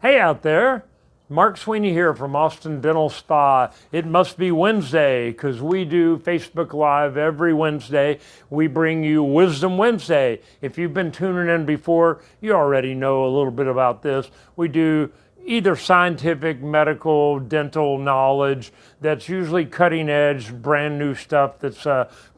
Hey out there, Mark Sweeney here from Austin Dental Spa. It must be Wednesday because we do Facebook Live every Wednesday. We bring you Wisdom Wednesday. If you've been tuning in before, you already know a little bit about this. We do either scientific, medical, dental knowledge that's usually cutting edge, brand new stuff that's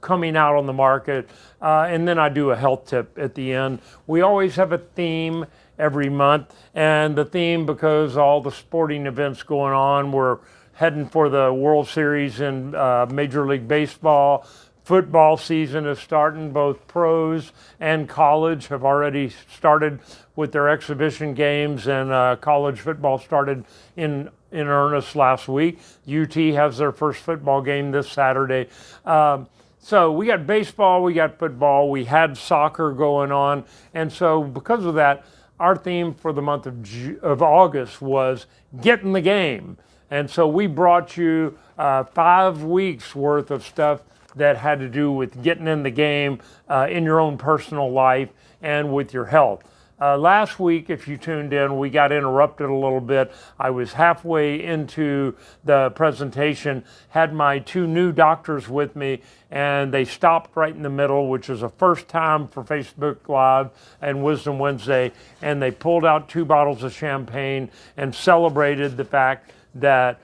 coming out on the market. And then I do a health tip at the end. We always have a theme every month, and the theme, because all the sporting events going on, we're heading for the World Series in Major League Baseball. Football season is starting. Both pros and college have already started with their exhibition games, and college football started in earnest last week. UT has their first football game this Saturday. So we got baseball, we got football, we had soccer going on, and so because of that, our theme for the month of August was Get in the Game. And so we brought you 5 weeks worth of stuff that had to do with getting in the game in your own personal life and with your health. Last week, if you tuned in, we got interrupted a little bit. I was halfway into the presentation, had my 2 new doctors with me, and they stopped right in the middle, which is a first time for Facebook Live and Wisdom Wednesday, and they pulled out 2 bottles of champagne and celebrated the fact that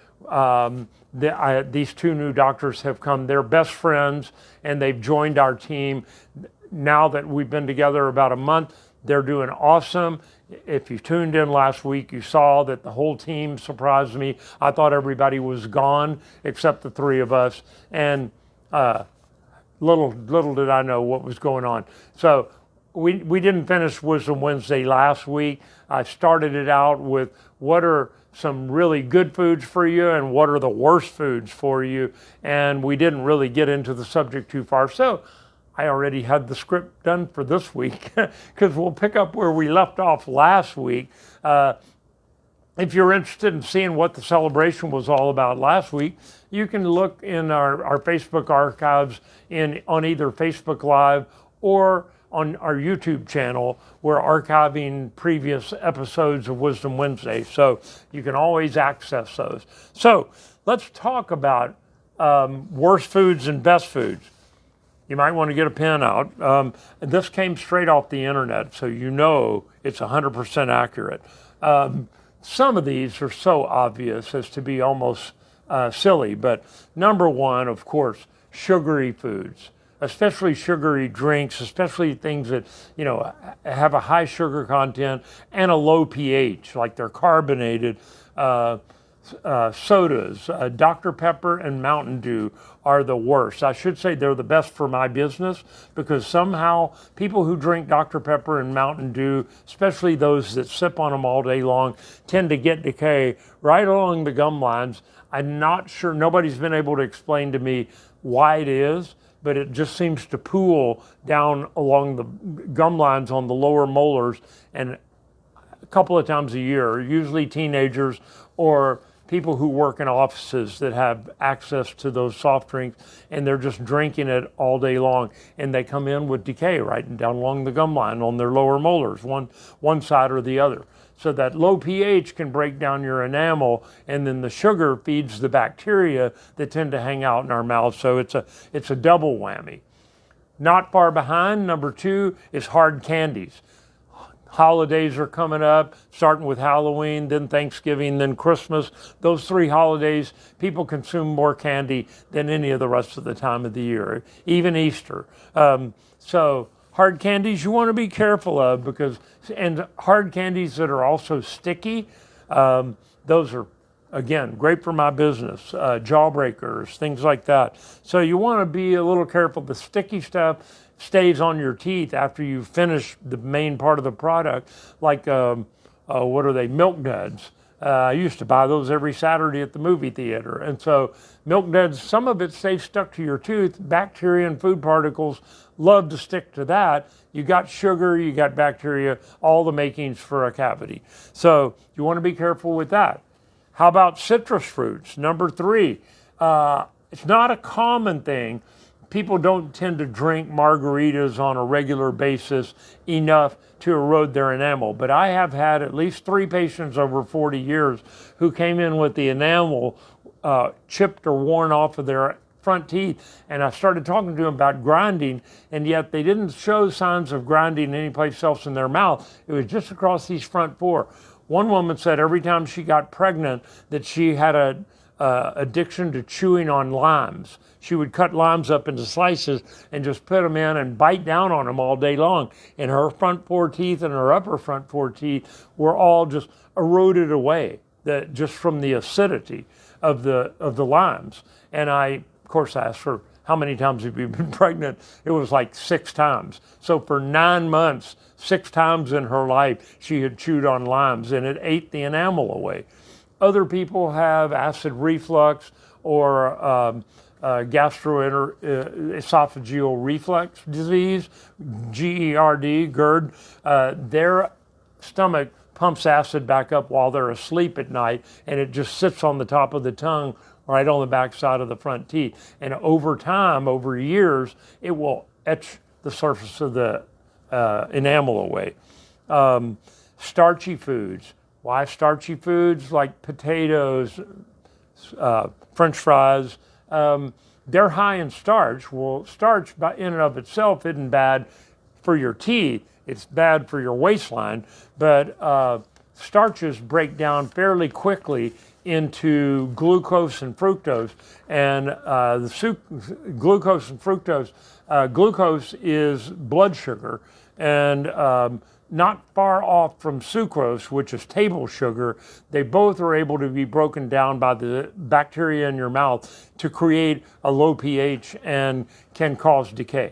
these 2 new doctors have come. They're best friends, and they've joined our team. Now that we've been together about a month, they're doing awesome. If you tuned in last week, you saw that the whole team surprised me. I thought everybody was gone except the 3 of us, and little did I know what was going on. So we didn't finish Wisdom Wednesday last week. I started it out with what are some really good foods for you and what are the worst foods for you, and we didn't really get into the subject too far. So I already had the script done for this week because we'll pick up where we left off last week. If you're interested in seeing what the celebration was all about last week, you can look in our Facebook archives on either Facebook Live or on our YouTube channel. We're archiving previous episodes of Wisdom Wednesday, so you can always access those. So let's talk about worst foods and best foods. You might want to get a pen out. This came straight off the internet, so you know it's 100% accurate. Some of these are so obvious as to be almost silly, but number 1, of course, sugary foods, especially sugary drinks, especially things that, have a high sugar content and a low pH, like they're carbonated. Sodas, Dr. Pepper and Mountain Dew are the worst. I should say they're the best for my business because somehow people who drink Dr. Pepper and Mountain Dew, especially those that sip on them all day long, tend to get decay right along the gum lines. I'm not sure, nobody's been able to explain to me why it is, but it just seems to pool down along the gum lines on the lower molars, and a couple of times a year, usually teenagers or people who work in offices that have access to those soft drinks, and they're just drinking it all day long, and they come in with decay right down along the gum line on their lower molars, one side or the other. So that low pH can break down your enamel, and then the sugar feeds the bacteria that tend to hang out in our mouth. So it's a double whammy. Not far behind, number 2 is hard candies. Holidays are coming up, starting with Halloween, then Thanksgiving, then Christmas. Those 3 holidays, people consume more candy than any of the rest of the time of the year, even Easter. So hard candies you want to be careful of and hard candies that are also sticky, those are, again, great for my business, jawbreakers, things like that. So you want to be a little careful. The sticky stuff stays on your teeth after you finish the main part of the product, like what are they, Milk Duds. I used to buy those every Saturday at the movie theater, and so Milk Duds, some of it stays stuck to your tooth. Bacteria and food particles love to stick to that. You got sugar, you got bacteria, all the makings for a cavity. So you want to be careful with that. How about citrus fruits? Number 3, it's not a common thing. people don't tend to drink margaritas on a regular basis enough to erode their enamel. But I have had at least 3 patients over 40 years who came in with the enamel chipped or worn off of their front teeth, and I started talking to them about grinding, and yet they didn't show signs of grinding anyplace else in their mouth. It was just across these front 4. One woman said every time she got pregnant that she had a addiction to chewing on limes. She would cut limes up into slices and just put them in and bite down on them all day long. And her front 4 teeth and her upper front 4 teeth were all just eroded away, just from the acidity of the limes. And I, of course, asked her, how many times have you been pregnant? It was like 6 times. So for 9 months, 6 times in her life, she had chewed on limes, and it ate the enamel away. Other people have acid reflux or gastroesophageal reflux disease, GERD. Their stomach pumps acid back up while they're asleep at night, and it just sits on the top of the tongue right on the back side of the front teeth. And over time, over years, it will etch the surface of the enamel away. Starchy foods. Why starchy foods? Like potatoes, French fries. They're high in starch. Well, starch in and of itself isn't bad for your teeth. It's bad for your waistline. But starches break down fairly quickly into glucose and fructose. And glucose and fructose, glucose is blood sugar, and not far off from sucrose, which is table sugar. They both are able to be broken down by the bacteria in your mouth to create a low pH and can cause decay.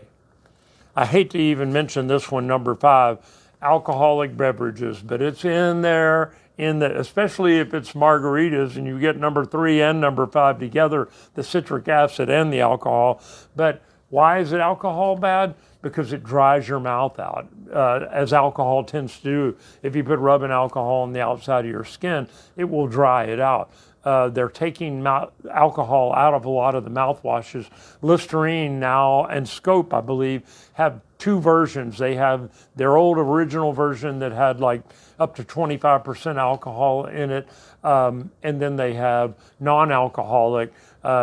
I hate to even mention this one, number 5, alcoholic beverages, but it's in there, especially if it's margaritas and you get number 3 and number 5 together, the citric acid and the alcohol. But why is it alcohol bad? Because it dries your mouth out, as alcohol tends to do. If you put rubbing alcohol on the outside of your skin, it will dry it out. They're taking alcohol out of a lot of the mouthwashes. Listerine now and Scope, I believe, have 2 versions. They have their old original version that had like up to 25% alcohol in it, and then they have non-alcoholic,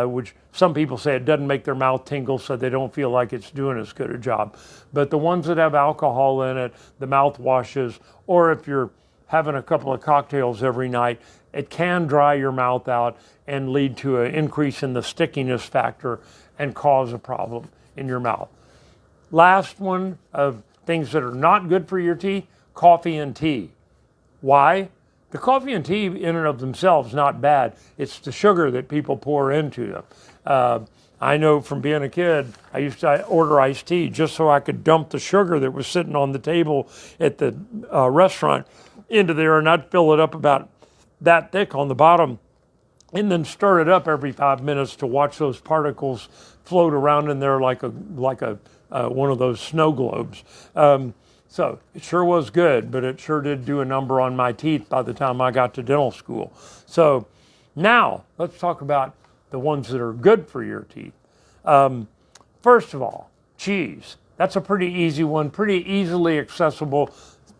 which some people say it doesn't make their mouth tingle, so they don't feel like it's doing as good a job. But the ones that have alcohol in it, the mouthwashes, or if you're having a couple of cocktails every night, it can dry your mouth out and lead to an increase in the stickiness factor and cause a problem in your mouth. Last one of things that are not good for your teeth, coffee and tea. Why? The coffee and tea in and of themselves not bad. It's the sugar that people pour into them. I know from being a kid, I used to order iced tea just so I could dump the sugar that was sitting on the table at the restaurant into there, and I'd fill it up about that thick on the bottom and then stir it up every 5 minutes to watch those particles float around in there like one of those snow globes. So it sure was good, but it sure did do a number on my teeth by the time I got to dental school. So now let's talk about the ones that are good for your teeth. First of all, cheese. That's a pretty easy one, pretty easily accessible.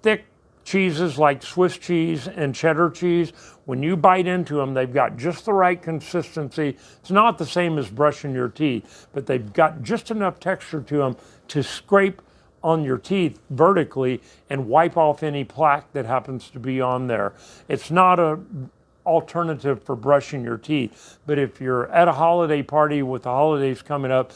Thick cheeses like Swiss cheese and cheddar cheese, when you bite into them, they've got just the right consistency. It's not the same as brushing your teeth, but they've got just enough texture to them to scrape on your teeth vertically and wipe off any plaque that happens to be on there. It's not an alternative for brushing your teeth, but if you're at a holiday party with the holidays coming up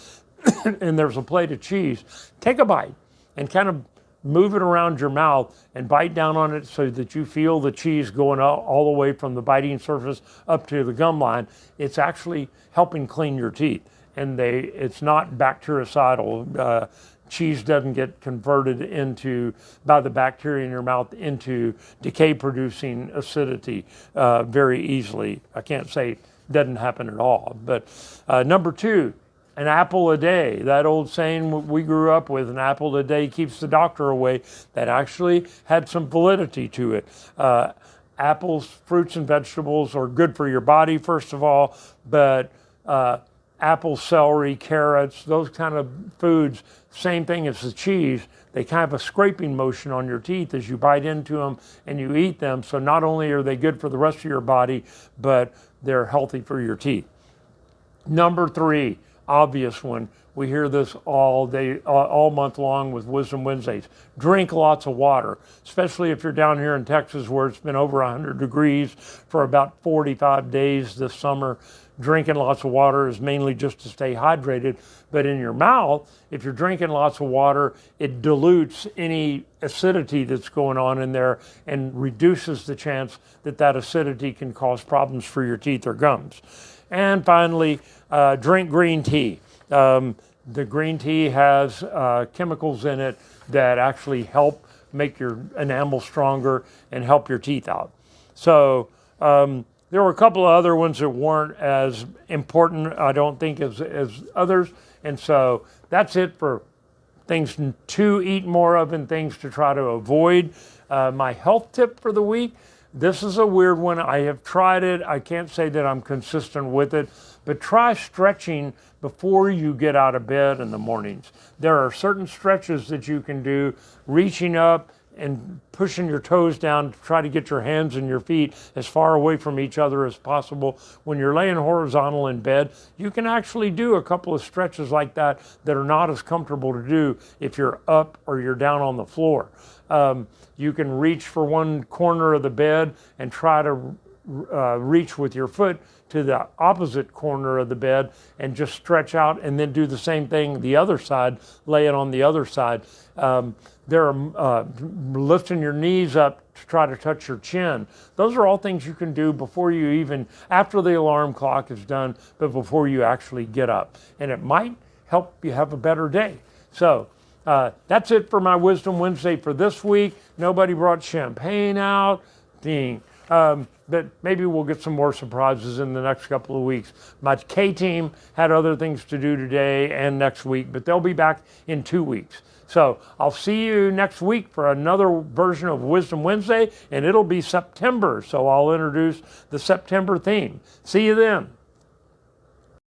and there's a plate of cheese, take a bite and kind of move it around your mouth and bite down on it so that you feel the cheese going all the way from the biting surface up to the gum line. It's actually helping clean your teeth, and it's not bactericidal. Cheese doesn't get converted by the bacteria in your mouth into decay-producing acidity very easily. I can't say it doesn't happen at all. But number 2, an apple a day. That old saying we grew up with, an apple a day keeps the doctor away, that actually had some validity to it. Apples, fruits, and vegetables are good for your body, first of all, but apple, celery, carrots, those kind of foods, same thing as the cheese. They kind of have a scraping motion on your teeth as you bite into them and you eat them. So not only are they good for the rest of your body, but they're healthy for your teeth. Number 3, obvious one. We hear this all day, all month long with Wisdom Wednesdays. Drink lots of water, especially if you're down here in Texas where it's been over 100 degrees for about 45 days this summer. Drinking lots of water is mainly just to stay hydrated, but in your mouth, if you're drinking lots of water, it dilutes any acidity that's going on in there and reduces the chance that that acidity can cause problems for your teeth or gums. And finally, drink green tea. The green tea has chemicals in it that actually help make your enamel stronger and help your teeth out. So there were a couple of other ones that weren't as important, I don't think, as others. And so that's it for things to eat more of and things to try to avoid. My health tip for the week, this is a weird one. I have tried it. I can't say that I'm consistent with it, but try stretching before you get out of bed in the mornings. There are certain stretches that you can do, reaching up and pushing your toes down to try to get your hands and your feet as far away from each other as possible. When you're laying horizontal in bed, you can actually do a couple of stretches like that that are not as comfortable to do if you're up or you're down on the floor. You can reach for one corner of the bed and try to reach with your foot to the opposite corner of the bed and just stretch out, and then do the same thing the other side, lay it on the other side. There are lifting your knees up to try to touch your chin. Those are all things you can do before you even, after the alarm clock is done, but before you actually get up. And it might help you have a better day. So that's it for my Wisdom Wednesday for this week. Nobody brought champagne out. Dang. But maybe we'll get some more surprises in the next couple of weeks. My K team had other things to do today and next week, but they'll be back in 2 weeks. So I'll see you next week for another version of Wisdom Wednesday, and it'll be September. So I'll introduce the September theme. See you then.